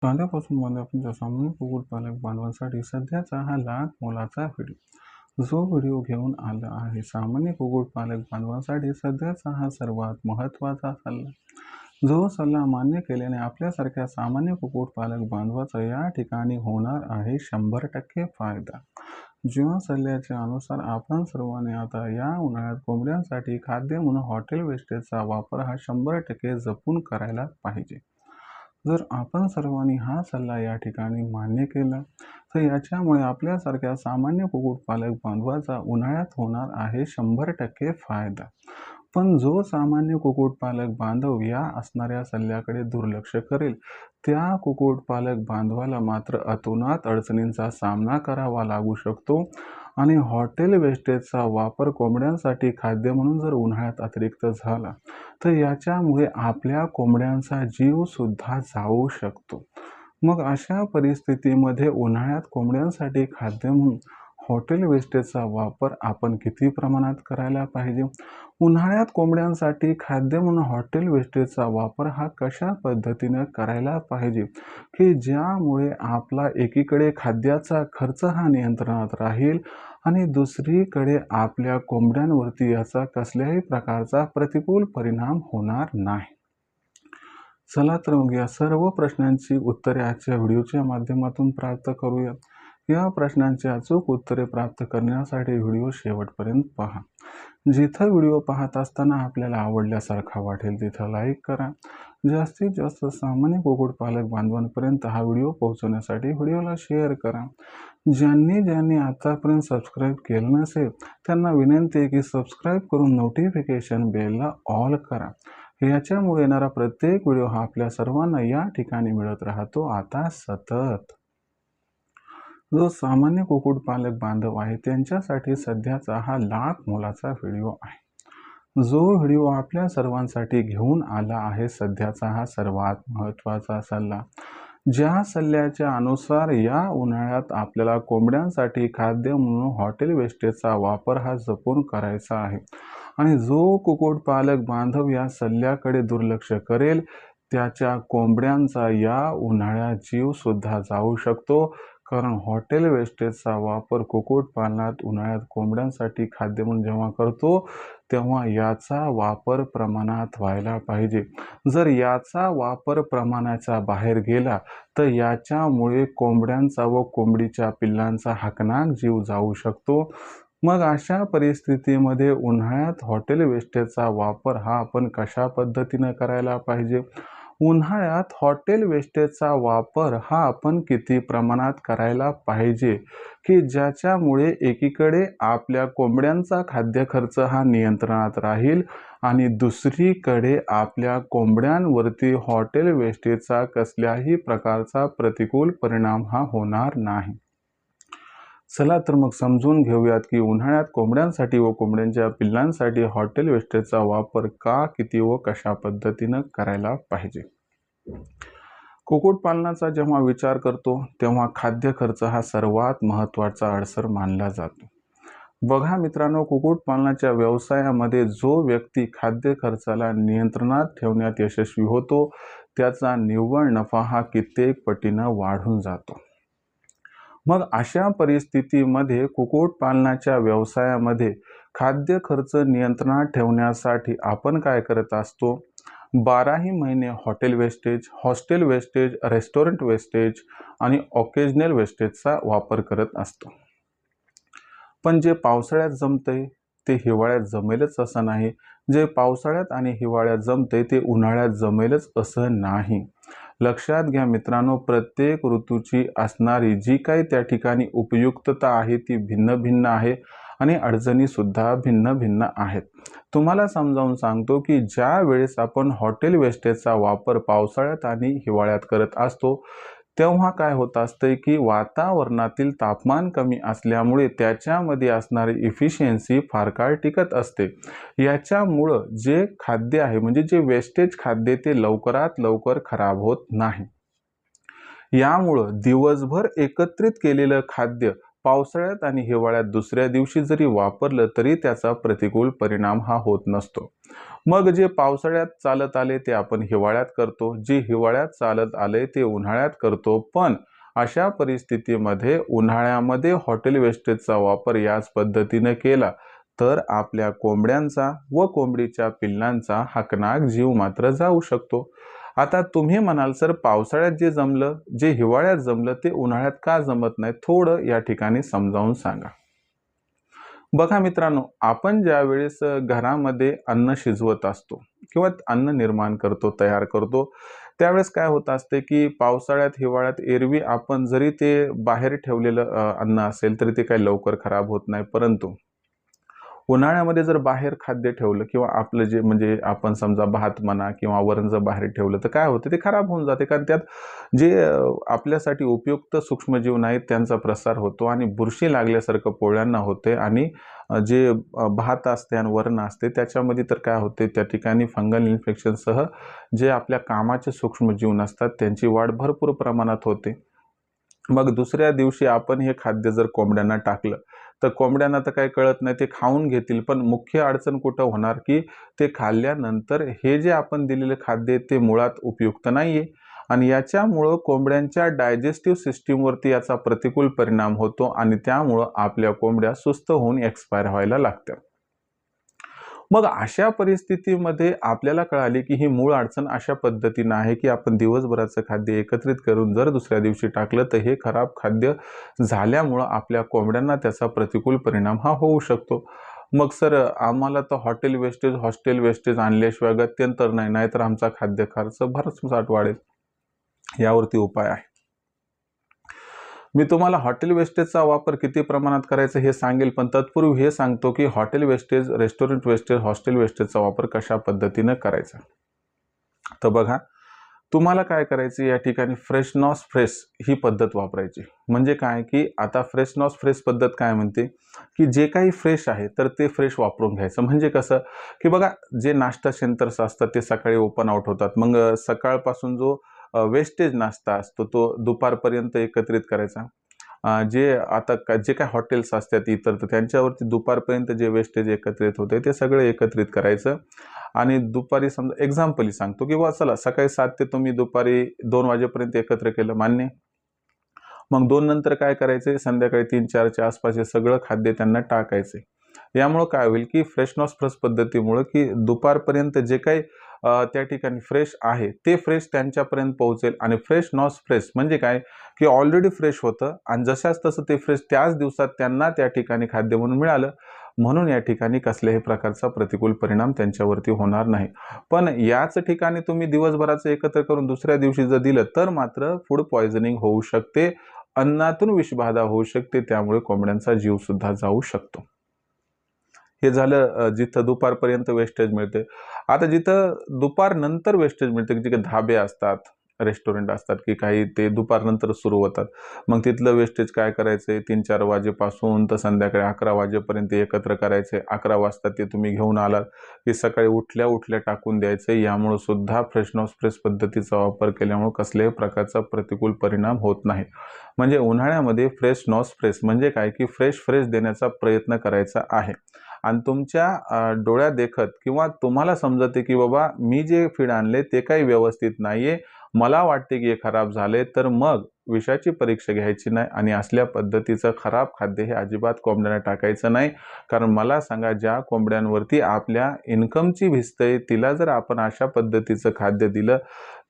कांद्यापासून आपण सामान्य कुक्कुटपालक बांधवांसाठी सध्याचा हा लाख मोलाचा व्हिडिओ. जो व्हिडिओ घेऊन आला आहे सामान्य कुक्कुटपालक बांधवांसाठी सध्याचा हा सर्वात महत्त्वाचा सल्ला. जो सल्ला मान्य केल्याने आपल्यासारख्या सामान्य कुक्कुटपालक बांधवाचा या ठिकाणी होणार आहे 100% फायदा. ज्या सल्ल्याच्या अनुसार आपण सर्वांनी आता या उन्हाळ्यात कोंबड्यांसाठी खाद्य म्हणून हॉटेल वेस्टेजचा वापर हा 100% जपून करायला पाहिजे. जर आपण सर्वांनी हा सल्ला या ठिकाणी मान्य केला तर याच्यामुळे आपल्यासारख्या सामान्य कुक्कुटपालक बांधवाचा उन्हाळ्यात होणार आहे 100% फायदा. पण जो सामान्य कुक्कुटपालक बांधव या असणाऱ्या सल्ल्याकडे दुर्लक्ष करेल त्या कुक्कुटपालक बांधवाला मात्र अतोनात अडचणींचा सामना करावा लागू शकतो आणि हॉटेल वेस्टेजचा वापर कोंबड्यांसाठी खाद्य म्हणून जर उन्हाळ्यात अतिरिक्त झाला तर याच्यामुळे आपल्या कोंबड्यांचा जीव सुद्धा जाऊ शकतो. मग अशा परिस्थितीमध्ये उन्हाळ्यात कोंबड्यांसाठी खाद्य म्हणून हॉटेल वेस्टेजचा वापर आपण किती प्रमाणात करायला पाहिजे? उन्हाळ्यात कोंबड्यांसाठी खाद्य म्हणून हॉटेल वेस्टेजचा वापर हा कशा पद्धतीने करायला पाहिजे की ज्यामुळे आपला एकीकडे खाद्याचा खर्च हा नियंत्रणात राहील आणि दुसरीकडे आपल्या कोंबड्यांवरती याचा कसल्याही प्रकारचा प्रतिकूल परिणाम होणार नाही. चला तर मग या सर्व प्रश्नांची उत्तरे आजच्या व्हिडिओच्या माध्यमातून प्राप्त करूया. या प्रश्नांची अचूक उत्तरे प्राप्त करण्यासाठी व्हिडिओ शेवटपर्यंत पहा. जिथं व्हिडिओ पाहत असताना आपल्याला आवडल्यासारखा वाटेल तिथं लाईक करा. जास्तीत जास्त सामान्य कुक्कुटपालक बांधवांपर्यंत हा व्हिडिओ पोहोचवण्यासाठी व्हिडिओला शेअर करा. ज्यांनी आतापर्यंत सबस्क्राईब केलं नसेल त्यांना विनंती आहे की सबस्क्राईब करून नोटिफिकेशन बेलला ऑल करा. याच्यामुळे येणारा प्रत्येक व्हिडिओ हा आपल्या सर्वांना या ठिकाणी मिळत राहतो आता सतत. जो सामान्य कुक्कुटपालक बांधव आहे त्यांच्यासाठी सध्याचा हा लाख मोलाचा व्हिडिओ आहे. जो व्हिडिओ आपल्या सर्वांसाठी घेऊन आला आहे सध्याचा हा सर्वात महत्त्वाचा सल्ला. ज्या सल्ल्याच्या अनुसार या उन्हाळ्यात आपल्याला कोंबड्यांसाठी खाद्य म्हणून हॉटेल वेस्टेजचा वापर हा जपून करायचा आहे आणि जो कुक्कुटपालक बांधव या सल्ल्याकडे दुर्लक्ष करेल त्याच्या कोंबड्यांचा या उन्हाळ्यात जीव सुद्धा जाऊ शकतो. कारण हॉटेल वेस्टेजचा वापर कुक्कुटपालनात उन्हाळ्यात कोंबड्यांसाठी खाद्य म्हणून जेव्हा करतो तेव्हा याचा वापर प्रमाणात व्हायला पाहिजे. जर याचा वापर प्रमाणाच्या बाहेर गेला तर याच्यामुळे कोंबड्यांचा व कोंबडीच्या पिल्लांचा हकनाक जीव जाऊ शकतो. मग अशा परिस्थितीमध्ये उन्हाळ्यात हॉटेल वेस्टेजचा वापर हा आपण कशा पद्धतीने करायला पाहिजे? उन्हाळ्यात हॉटेल वेस्टेजचा वापर हा आपण किती प्रमाणात करायला पाहिजे की ज्याच्यामुळे एकीकडे आपल्या कोंबड्यांचा खाद्य खर्च हा नियंत्रणात राहील आणि दुसरीकडे आपल्या कोंबड्यांवरती हॉटेल वेस्टेजचा कसल्याही प्रकारचा प्रतिकूल परिणाम हा होणार नाही. चला तर मग समजून घेऊयात की उन्हाळ्यात कोंबड्यांसाठी व कोंबड्यांच्या पिल्लांसाठी हॉटेल वेस्टेजचा वापर का, किती व कशा पद्धतीनं करायला पाहिजे. कुक्कुटपालनाचा जेव्हा विचार करतो तेव्हा खाद्य खर्च हा सर्वात महत्त्वाचा अडसर मानला जातो. बघा मित्रांनो, कुक्कुटपालनाच्या व्यवसायामध्ये जो व्यक्ती खाद्य खर्चाला नियंत्रणात ठेवण्यात यशस्वी होतो त्याचा निव्वळ नफा हा कित्येक पटीनं वाढून जातो. मग अशा परिस्थितीमध्ये कुक्कुटपालनाच्या व्यवसायामध्ये खाद्य खर्च नियंत्रणात ठेवण्यासाठी आपण काय करत असतो? 12ही महिने hotel wastage, hostel wastage, restaurant wastage आणि ऑकेजनल वेस्टेजचा वापर करत असतो. पण जे पावसाळ्यात जमतंय ते हिवाळ्यात जमेलच असं नाही. जे पावसाळ्यात आणि हिवाळ्यात जमतंय ते उन्हाळ्यात जमेलच असं नाही. लक्षात घ्या मित्रांनो, प्रत्येक ऋतूची असणारी जी काही त्या ठिकाणी उपयुक्तता आहे ती भिन्न भिन्न आहे आणि अडचणी सुद्धा भिन्न भिन्न आहेत. तुम्हाला समजावून सांगतो की ज्या वेळेस आपण हॉटेल वेस्टेजचा वापर पावसाळ्यात आणि हिवाळ्यात करत असतो तेव्हा काय होत असते की वातावरणातील तापमान कमी असल्यामुळे त्याच्यामध्ये असणारी इफिशियन्सी फार काळ टिकत असते. याच्यामुळं जे खाद्य आहे म्हणजे जे वेस्टेज खाद्य ते लवकरात लवकर खराब होत नाही. यामुळं दिवसभर एकत्रित केलेलं खाद्य पावसाळ्यात आणि हिवाळ्यात दुसऱ्या दिवशी जरी वापरलं तरी त्याचा प्रतिकूल परिणाम हा होत नसतो. मग जे पावसाळ्यात चालत आले ते आपण हिवाळ्यात करतो, जे हिवाळ्यात चालत आले ते उन्हाळ्यात करतो. पण अशा परिस्थितीमध्ये उन्हाळ्यामध्ये हॉटेल वेस्टेजचा वापर याच पद्धतीने केला तर आपल्या कोंबड्यांचा व कोंबडीच्या पिल्लांचा हकनाक जीव मात्र जाऊ शकतो. आता तुम्ही म्हणाल सर, पावसाळ्यात जे जमलं, जे हिवाळ्यात जमलं ते उन्हाळ्यात का जमत नाही? थोडं या ठिकाणी समजावून सांगा. बघा मित्रांनो, आपण ज्या वेळेस घरामध्ये अन्न शिजवत असतो किंवा अन्न निर्माण करतो, तयार करतो, त्यावेळेस काय होत असते की पावसाळ्यात हिवाळ्यात एरवी आपण जरी ते बाहेर ठेवलेलं अन्न असेल तरी ते काही लवकर खराब होत नाही. परंतु उन्हाळ्यामध्ये जर बाहेर खाद्य ठेवलं किंवा आपलं जे म्हणजे आपण समजा भात म्हणा किंवा वरण जर बाहेर ठेवलं तर काय होतं, ते खराब होऊन जाते. कारण त्यात जे आपल्यासाठी उपयुक्त सूक्ष्मजीव नाहीत त्यांचा प्रसार होतो आणि बुरशी लागल्यासारखं पोळ्यांना होते आणि जे भात असते आणि वरण असते त्याच्यामध्ये तर काय होते, त्या ठिकाणी फंगल इन्फेक्शनसह जे आपल्या कामाचे सूक्ष्मजीव नसतात त्यांची वाढ भरपूर प्रमाणात होते. मग दुसऱ्या दिवशी आपण हे खाद्य जर कोंबड्यांना टाकलं तर कोंबड्यांना तर काही कळत नाही, ते खाऊन घेतील. पण मुख्य अडचण कुठं होणार की ते खाल्ल्यानंतर हे जे आपण दिलेले खाद्य ते मुळात उपयुक्त नाहीये आणि याच्यामुळं कोंबड्यांच्या डायजेस्टिव्ह सिस्टीमवरती याचा प्रतिकूल परिणाम होतो आणि त्यामुळं आपल्या कोंबड्या सुस्त होऊन एक्सपायर व्हायला लागतात. मग अशा परिस्थितीमध्ये आपल्याला कळाले की ही मूळ अडचण अशा पद्धतीने आहे की आपण दिवसभराचं खाद्य एकत्रित करून जर दुसऱ्या दिवशी टाकलं तर हे खराब खाद्य झाल्यामुळं आपल्या कोंबड्यांना त्याचा प्रतिकूल परिणाम हा होऊ शकतो. मग सर, आम्हाला तर हॉस्टेल वेस्टेज आणल्याशिवाय गत्यंतर नाही, नाहीतर आमचा खाद्य खर्च भरमसाठ वाढेल. यावरती उपाय आहे. मी तुम्हाला हॉटेल वेस्टेजचा वापर किती प्रमाणात करायचा हे सांगेल, पण तत्पूर्वी हे सांगतो की hotel wastage, restaurant wastage, hostel वेस्टेजचा वापर कशा पद्धतीने करायचा. तर बघा, तुम्हाला काय करायचं, या ठिकाणी फ्रेश नॉस फ्रेश ही पद्धत वापरायची. म्हणजे काय की आता फ्रेश नॉस फ्रेश पद्धत काय म्हणते की जे काही फ्रेश आहे तर ते फ्रेश वापरून घ्यायचं. म्हणजे कसं की बघा, जे नाश्ता सेंटर्स असतात ते सकाळी ओपन आउट होतात. मग सकाळपासून जो वेस्टेज नाश्ता असतो तो दुपारपर्यंत एकत्रित करायचा. जे आता जे काही हॉटेल्स असतात इतर तर त्यांच्यावरती दुपारपर्यंत जे वेस्टेज एकत्रित होते ते सगळे एकत्रित करायचं आणि दुपारी समजा एक्झाम्पली सांगतो की चला सकाळी 7 ते तुम्ही दुपारी 2 वाजेपर्यंत एकत्र केलं, मान्य. मग 2 नंतर काय करायचे, संध्याकाळी 3-4च्या आसपास हे सगळं खाद्य त्यांना टाकायचे. यामुळं काय होईल की फ्रेश नॉस फ्रेश पद्धतीमुळं की दुपारपर्यंत जे काही त्या ठिकाणी फ्रेश आहे ते फ्रेश त्यांच्यापर्यंत पोहोचेल. आणि फ्रेश नॉस फ्रेश म्हणजे काय की ऑलरेडी फ्रेश होतं आणि जशाच तसं ते फ्रेश त्याच दिवसात त्यांना त्या ठिकाणी खाद्य म्हणून मिळालं, म्हणून या ठिकाणी कसल्याही प्रकारचा प्रतिकूल परिणाम त्यांच्यावरती होणार नाही. पण याच ठिकाणी तुम्ही दिवसभराचं एकत्र करून दुसऱ्या दिवशी जर दिलं तर मात्र फूड पॉयझनिंग होऊ शकते, अन्नातून विषबाधा होऊ शकते, त्यामुळे कोंबड्यांचा जीव सुद्धा जाऊ शकतो. हे झालं जिथं दुपारपर्यंत वेस्टेज मिळते. आता जिथं दुपार नंतर वेस्टेज मिळते, जे काही धाबे असतात, रेस्टॉरंट असतात की काही ते दुपारनंतर सुरू होतात. मग तिथलं वेस्टेज काय करायचं, 3-4 वाजेपासून तर संध्याकाळी 11 वाजेपर्यंत एकत्र करायचे. 11 वाजता ते तुम्ही घेऊन आलात की सकाळी उठल्या उठल्या टाकून द्यायचं. यामुळे सुद्धा फ्रेश नॉस फ्रेश पद्धतीचा वापर केल्यामुळे कसल्याही प्रकारचा प्रतिकूल परिणाम होत नाही. म्हणजे उन्हाळ्यामध्ये फ्रेश नॉस फ्रेश म्हणजे काय की फ्रेश देण्याचा प्रयत्न करायचा आहे. आणि तुमच्या डोळ्या देखत किंवा तुम्हाला समजते की बाबा मी जे फीड आणले ते काही व्यवस्थित नाहीये, मला वाटते की हे खराब झाले, तर मग विषाची परीक्षा घ्यायची नाही आणि असल्या पद्धतीचं खराब खाद्य हे अजिबात कोंबड्यांना टाकायचं नाही. कारण मला सांगा, ज्या कोंबड्यांवरती आपल्या इन्कमची भिस्त तिला जर आपण अशा पद्धतीचं खाद्य दिलं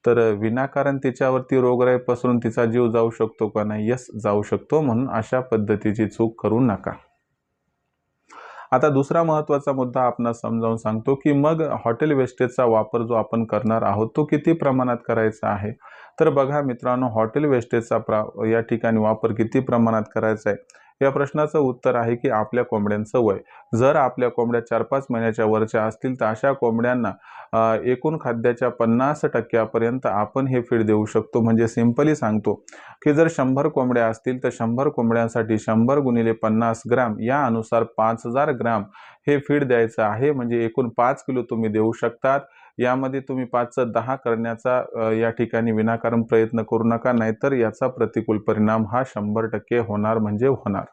तर विनाकारण तिच्यावरती रोगराई पसरून तिचा जीव जाऊ शकतो का नाही? यस, जाऊ शकतो. म्हणून अशा पद्धतीची चूक करू नका. आता दुसरा महत्त्वाचा मुद्दा आपण समजावून सांगतो की मग हॉटेल वेस्टेजचा वापर जो आपण करणार आहोत तो किती प्रमाणात करायचा आहे. तर बघा मित्रांनो, हॉटेल वेस्टेजचा या ठिकाणी वापर किती प्रमाणात करायचा आहे, या प्रश्नाचं उत्तर आहे की आपल्या कोंबड्यांचं वय. जर आपल्या कोंबड्या 4-5 महिन्याच्या वरच्या असतील तर अशा कोंबड्यांना एकूण खाद्याच्या 50% आपण हे फीड देऊ शकतो. म्हणजे सिंपली सांगतो की जर 100 कोंबड्या असतील तर 100 कोंबड्यांसाठी 100 × 50 ग्राम या अनुसार 5000 ग्राम हे फीड द्यायचं आहे. म्हणजे एकूण 5 किलो तुम्ही देऊ शकतात. यामध्ये तुम्ही 5चं 10 करण्याचा या ठिकाणी विनाकारण प्रयत्न करू नका, नाहीतर याचा प्रतिकूल परिणाम हा 100% होणार म्हणजे होणार.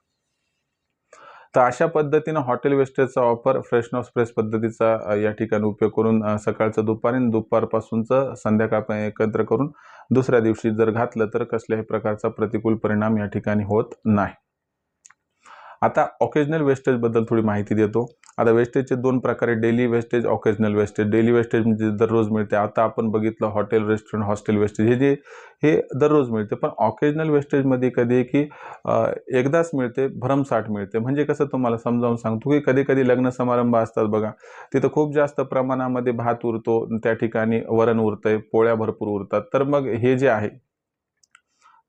तर अशा पद्धतीनं हॉटेल वेस्टेजचा वापर फ्रेश नॉट फ्रेश पद्धतीचा या ठिकाणी उपयोग करून सकाळचं दुपारी आणि दुपारपासूनचं संध्याकाळपर्यंत एकत्र करून दुसऱ्या दिवशी जर घातलं तर कसल्याही प्रकारचा प्रतिकूल परिणाम या ठिकाणी होत नाही. आता ऑकेजनल वेस्टेज बद्दल थोडी माहिती देतो. आता वेस्टेजचे दोन प्रकार आहे, daily wastage, occasional wastage. Daily wastage म्हणजे दररोज मिळते. आता आपण बघितलं हॉटेल, रेस्टॉरंट, हॉस्टेल वेस्टेज हे दररोज मिळते. पण ऑकेजनल वेस्टेजमध्ये कधी आहे की एकदाच मिळते, भरमसाठ मिळते. म्हणजे कसं तुम्हाला समजावून सांगतो की कधी कधी लग्न समारंभ असतात बघा, तिथं खूप जास्त प्रमाणामध्ये भात उरतो, त्या ठिकाणी वरण उरतंय, पोळ्या भरपूर उरतात. तर मग हे जे आहे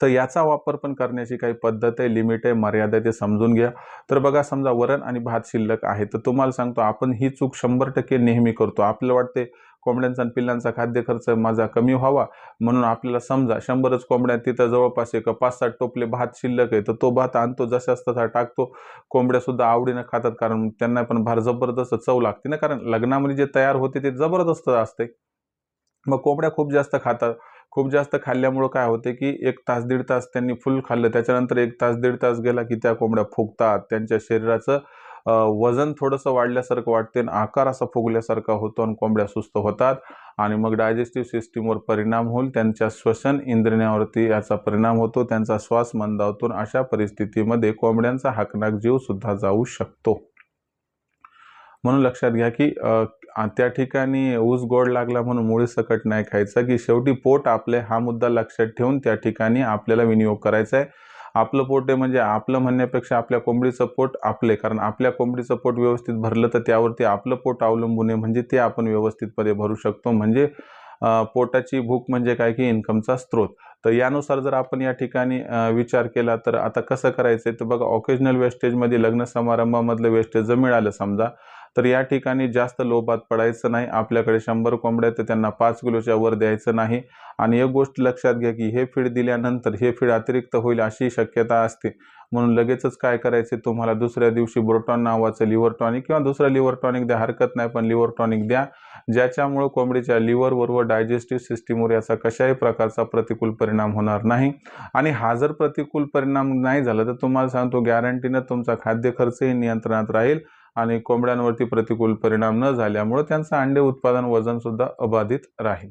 तर याचा वापर पण करण्याची काही पद्धत आहे, लिमिट आहे, मर्यादा आहे, ते समजून घ्या. तर बघा समजा वरण आणि भात शिल्लक आहे, तर तुम्हाला सांगतो आपण ही चूक 100% नेहमी करतो. आपल्याला वाटते कोंबड्यांचा आणि पिल्लांचा खाद्य खर्च माझा कमी व्हावा म्हणून आपल्याला समजा 100च कोंबड्या तिथं जवळपास एक 5-7 टोपले भात शिल्लक आहे, तर तो भात आणतो, जसाच तसा टाकतो. कोंबड्या सुद्धा आवडीनं खातात, कारण त्यांना पण फार जबरदस्त चव लागते ना, कारण लग्नामध्ये जे तयार होते ते जबरदस्त असते. मग कोंबड्या खूप जास्त खातात. खूप जास्त खाल्ल्यामुळं काय होते की 1 तास 1.5 तास त्यांनी फुल खाल्लं, त्याच्यानंतर 1 तास 1.5 तास गेला की त्या कोंबड्या फुगतात. त्यांच्या शरीराचं वजन थोडंसं वाढल्यासारखं वाटते आणि आकार असा फुगल्यासारखा होतो आणि कोंबड्या सुस्त होतात आणि मग डायजेस्टिव्ह सिस्टीमवर परिणाम होईल, त्यांच्या श्वसन इंद्रियावरती याचा परिणाम होतो, त्यांचा श्वास मंदावतो. अशा परिस्थितीमध्ये कोंबड्यांचा हाकनाक जीव सुद्धा जाऊ शकतो. म्हणून लक्षात घ्या की त्या ठिकाणी ऊस गोड लागला म्हणून मुळी सकट नाही खायचा, की शेवटी पोट आपले हा मुद्दा लक्षात ठेवून त्या ठिकाणी आपल्याला विनियोग करायचा आहे. आपलं पोट आहे म्हणजे आपलं म्हणण्यापेक्षा आपल्या कोंबडीचं पोट आपले, कारण आपल्या कोंबडीचं पोट व्यवस्थित भरलं तर त्यावरती आपलं पोट अवलंबून आहे, म्हणजे ते आपण व्यवस्थितपणे भरू शकतो. म्हणजे पोटाची भूक म्हणजे काय की इन्कमचा स्रोत. तर यानुसार जर आपण या ठिकाणी विचार केला तर आता कसं करायचं तर बघा, ऑकेजनल वेस्टेजमध्ये लग्न समारंभामधलं वेस्टेज जर मिळालं समजा, तर या ठिकाणी जास्त लोभात पडायचं नाही. आपल्याकडे 100 कोंबड्या तर त्यांना 5 किलोच्या वर द्यायचं नाही. आणि एक गोष्ट लक्षात घ्या की हे फीड दिल्यानंतर हे फीड अतिरिक्त होईल अशी शक्यता असते. म्हणून लगेचच काय करायचे, तुम्हाला दुसऱ्या दिवशी ब्रोटॉन नावाचं लिव्हर टॉनिक किंवा दुसरं लिव्हर टॉनिक द्या, हरकत नाही, पण लिव्हर टॉनिक द्या, ज्याच्यामुळे कोंबडीच्या लिव्हरवर व डायजेस्टिव्ह सिस्टीमवर याचा कशाही प्रकारचा प्रतिकूल परिणाम होणार नाही. आणि हा जर प्रतिकूल परिणाम नाही झाला तर तुम्हाला सांगतो गॅरंटीनं तुमचा खाद्य खर्चही नियंत्रणात राहील आणि कोंबड्यांवरती प्रतिकूल परिणाम न झाल्यामुळे त्यांचं अंडे उत्पादन वजन सुद्धा अबाधित राहील.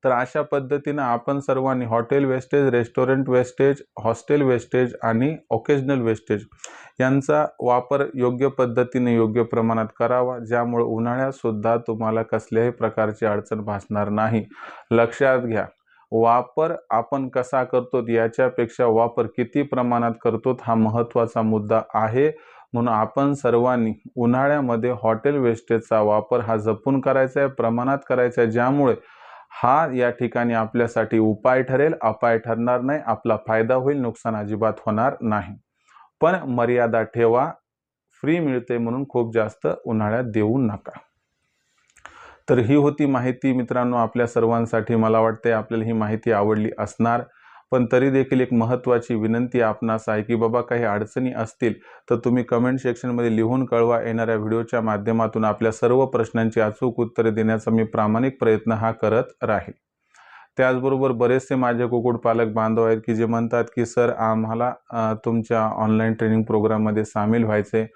तर अशा पद्धतीनं आपण सर्वांनी hotel wastage, restaurant wastage, hostel wastage आणि ऑकेजनल वेस्टेज यांचा वापर योग्य पद्धतीने योग्य प्रमाणात करावा, ज्यामुळे उन्हाळ्यात सुद्धा तुम्हाला कसल्याही प्रकारची अडचण भासणार नाही. लक्षात घ्या, वापर आपण कसा करतो याच्यापेक्षा वापर किती प्रमाणात करतो हा महत्त्वाचा मुद्दा आहे. म्हणून आपण सर्वांनी उन्हाळ्यामध्ये हॉटेल वेस्टेजचा वापर हा जपून करायचा आहे, प्रमाणात करायचा आहे, ज्यामुळे हा या ठिकाणी आपल्यासाठी उपाय ठरेल, अपाय ठरणार नाही, आपला फायदा होईल, नुकसान अजिबात होणार नाही. पण मर्यादा ठेवा. फ्री मिळते म्हणून खूप जास्त उन्हाळ्यात देऊ नका. तर ही होती माहिती मित्रांनो आपल्या सर्वांसाठी. मला वाटते आपल्याला ही माहिती आवडली असणार. पण तरी देखील एक महत्त्वाची विनंती आपणास आहे की बाबा काही अडचणी असतील तर तुम्ही कमेंट सेक्शनमध्ये लिहून कळवा. येणाऱ्या व्हिडिओच्या माध्यमातून आपल्या सर्व प्रश्नांची अचूक उत्तरे देण्याचा मी प्रामाणिक प्रयत्न हा करत राहील. त्याचबरोबर बरेचसे माझे कुक्कुटपालक बांधव आहेत की जे म्हणतात की सर आम्हाला तुमच्या ऑनलाईन ट्रेनिंग प्रोग्राममध्ये सामील व्हायचे,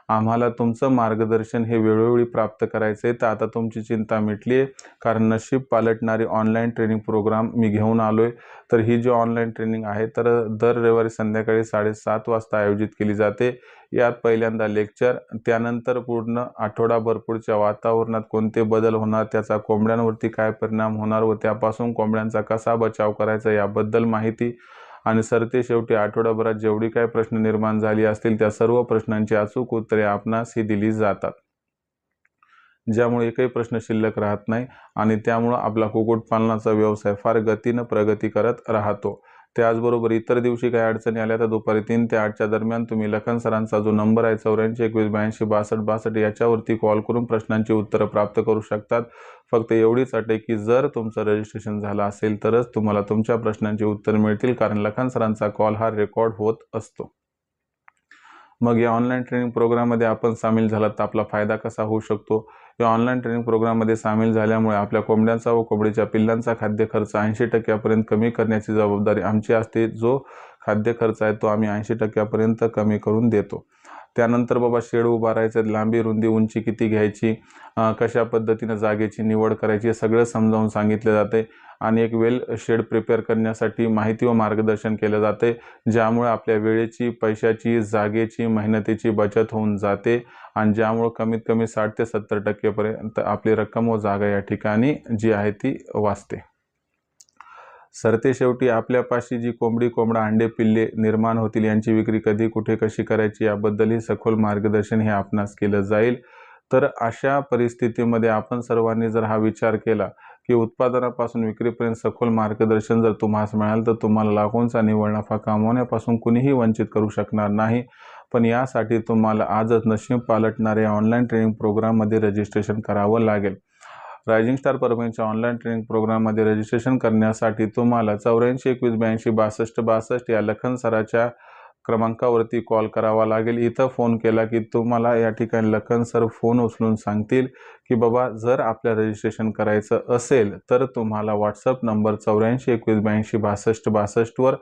आम्हाला तुमचं मार्गदर्शन हे वेळोवेळी प्राप्त करायचं आहे. तर आता तुमची चिंता मिटली आहे, कारण नशीब पालटणारी ऑनलाईन ट्रेनिंग प्रोग्राम मी घेऊन आलो आहे. तर ही जी ऑनलाईन ट्रेनिंग आहे तर दर रविवारी संध्याकाळी 7:30 वाजता आयोजित केली जाते. यात पहिल्यांदा लेक्चर, त्यानंतर पूर्ण आठवडाभर पुढच्या वातावरणात कोणते बदल होणार, त्याचा कोंबड्यांवरती काय परिणाम होणार व त्यापासून कोंबड्यांचा कसा बचाव करायचा याबद्दल माहिती. आणि सरते शेवटी आठवडाभरात जेवढी काही प्रश्न निर्माण झाली असतील त्या सर्व प्रश्नांची अचूक उत्तरे आपणास ही दिली जातात, ज्यामुळे एकही प्रश्न शिल्लक राहत नाही आणि त्यामुळे आपला कुक्कुटपालनाचा व्यवसाय फार गतीनं प्रगती करत राहतो. त्याचबरोबर इतर दिवशी काही अडचणी आल्या तर दुपारी 3 ते 8च्या दरम्यान तुम्ही लखन सरांचा जो नंबर आहे 84 21 82 62 62 याच्यावरती कॉल करून प्रश्नांची उत्तरं प्राप्त करू शकतात. फक्त एवढीच अट आहे की जर तुमचं रजिस्ट्रेशन झालं असेल तरच तुम्हाला तुमच्या प्रश्नांची उत्तर मिळतील, कारण लखन सरांचा कॉल हा रेकॉर्ड होत असतो. मग या ऑनलाईन ट्रेनिंग प्रोग्राममध्ये आपण सामील झालात तर आपला फायदा कसा होऊ शकतो. या ऑनलाईन ट्रेनिंग प्रोग्राममध्ये सामील झाल्यामुळे आपल्या कोंबड्यांचा व कोंबडीच्या पिल्लांचा खाद्य खर्च 80% कमी करण्याची जबाबदारी आमची असते. जो खाद्य खर्च आहे तो आम्ही 80% कमी करून देतो. त्यानंतर बाबा शेड उभारायचं, लांबी रुंदी उंची किती घ्यायची, कशा पद्धतीनं जागेची निवड करायची हे सगळं समजावून सांगितले जाते आणि एक वेल शेड प्रिपेअर करण्यासाठी माहिती व मार्गदर्शन केले जाते, ज्यामुळे आपल्या वेळेची, पैशाची, जागेची, मेहनतीची बचत होऊन जाते आणि ज्यामुळे कमीत कमी 60 ते 70% पर्यंत आपली रक्कम व जागा या ठिकाणी जी आहे ती वाचते। सरतेशेवटी आपल्यापाशी जी कोंबडी, कोंबडा, अंडे, पिल्ले निर्माण होतील यांची विक्री कधी, कुठे, कशी करायची याबद्दलही सखोल मार्गदर्शन हे आपणास केलं जाईल। तर अशा परिस्थितीमध्ये आपण सर्वांनी जर हा विचार केला की उत्पादनापासून विक्रीपर्यंत सखोल मार्गदर्शन जर तुम्हाला मिळालं तर तुम्हाला लाखोंचा निव्वळ नफा कमावण्यापासून कुणीही वंचित करू शकणार नाही। पण यासाठी तुम्हाला आजच नशीब पालटणाऱ्या ऑनलाईन ट्रेनिंग प्रोग्राममध्ये रजिस्ट्रेशन करावं लागेल। रायझिंग स्टार परभणीच्या ऑनलाईन ट्रेनिंग प्रोग्राममध्ये रजिस्ट्रेशन करण्यासाठी तुम्हाला 84 21 82 62 62 या लखन सराच्या क्रमांकावरती कॉल करावा लागेल। इथं फोन केला की तुम्हाला या ठिकाणी लखन सर फोन उचलून सांगतील की बाबा जर आपल्या रजिस्ट्रेशन करायचं असेल तर तुम्हाला व्हॉट्सअप नंबर 84 21 82 62 62 वर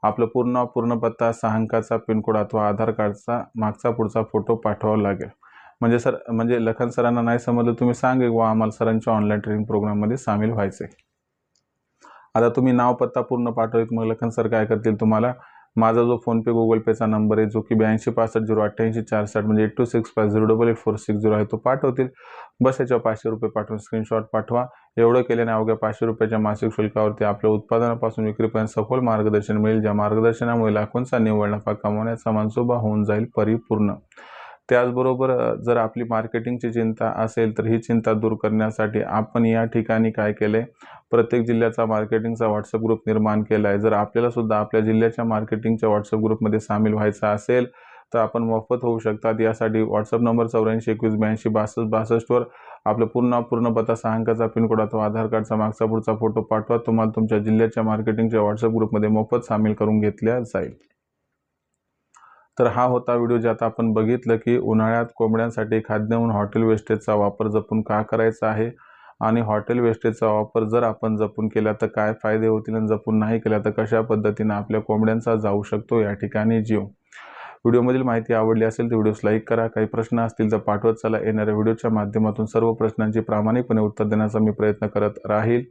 आपलं पूर्ण पत्ता, 6 अंकाचा पिनकोड अथवा आधार कार्डचा मागचा पुढचा फोटो पाठवावा लागेल। म्हणजे लखन सरांना नाही समजलं तुम्ही सांगा वा आम्हाला सरांच्या ऑनलाईन ट्रेनिंग प्रोग्राममध्ये सामील व्हायचे। आता तुम्ही नाव पत्ता पूर्ण पाठवत मग लखन सर काय करतील, तुम्हाला माझा जो फोनपे गुगल पेचा नंबर आहे जो की 82 65 088 460 म्हणजे 8265088460 आहे तो पाठवतील। बस याच्यावर 500 रुपये पाठवून स्क्रीनशॉट पाठवा। एवढं केल्याने अवघ्या 500 रुपयाच्या मासिक शुल्कावरती आपल्या उत्पादनापासून विक्रीपर्यंत सखोल मार्गदर्शन मिळेल, ज्या मार्गदर्शनामुळे लाखोंचा निव्वळ नफा कमवण्याचा मनसुबा होऊन जाईल परिपूर्ण। त्याचबरोबर जर आपली मार्केटिंगची चिंता असेल तर ही चिंता दूर करण्यासाठी आपण या ठिकाणी काय केले, प्रत्येक जिल्ह्याचा मार्केटिंगचा व्हॉट्सअप ग्रुप निर्माण केला आहे। जर आपल्याला सुद्धा आपल्या जिल्ह्याच्या मार्केटिंगच्या व्हॉट्सअप ग्रुपमध्ये सामील व्हायचं असेल तर आपण मोफत होऊ शकतात। यासाठी व्हॉट्सअप नंबर 84 21 82 62 62 वर आपलं पूर्ण पत्ता, 6 अंकाचा पिनकोड अथवा आधार कार्डचा मागचा पुढचा फोटो पाठवा। तुम्हाला तुमच्या जिल्ह्याच्या मार्केटिंगच्या व्हॉट्सअप ग्रुपमध्ये मोफत सामील करून घेतल्या जाईल। तर हा होता व्हिडिओ ज्यात आपण बघितलं की उन्हाळ्यात कोंबड्यांसाठी खाद्य म्हणून हॉटेल वेस्टेजचा वापर जपून का करायचा आहे आणि हॉटेल वेस्टेजचा वापर जर आपण जपून केला तर काय फायदे होतील आणि जपून नाही केला तर कशा पद्धतीने आपल्या कोंबड्यांचा जाऊ शकतो या ठिकाणी जीव। व्हिडिओमधील माहिती आवडली असेल तर व्हिडिओस लाईक करा। काही प्रश्न असतील तर पाठवत चला। येणाऱ्या व्हिडिओच्या माध्यमातून सर्व प्रश्नांची प्रामाणिकपणे उत्तर देण्याचा मी प्रयत्न करत राहील।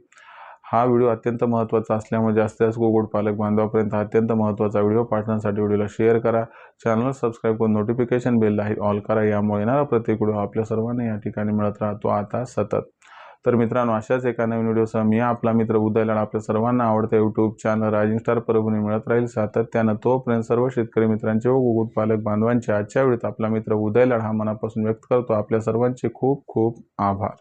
हा व्हिडिओ अत्यंत महत्त्वाचा असल्यामुळे जास्तीत जास्त कुक्कुटपालक बांधवांपर्यंत अत्यंत महत्त्वाचा व्हिडिओ पाठवण्यासाठी व्हिडिओला शेअर करा, चॅनल सबस्क्राईब करून नोटिफिकेशन बेलला ऑल करा। यामुळे येणारा प्रत्येक व्हिडिओ आपल्या सर्वांना या ठिकाणी मिळत राहतो आता सतत। तर मित्रांनो अशाच एका नवीन व्हिडिओसह मी आपला मित्र उदय लाड आपल्या सर्वांना आवडते YouTube channel rising star Parbhani मिळत राहील सातत्यानं। तोपर्यंत सर्व शेतकरी मित्रांचे व कुक्कुटपालक बांधवांचे आजच्या वेळेत आपला मित्र उदय लाड हा मनापासून व्यक्त करतो। आपल्या सर्वांचे खूप खूप आभार।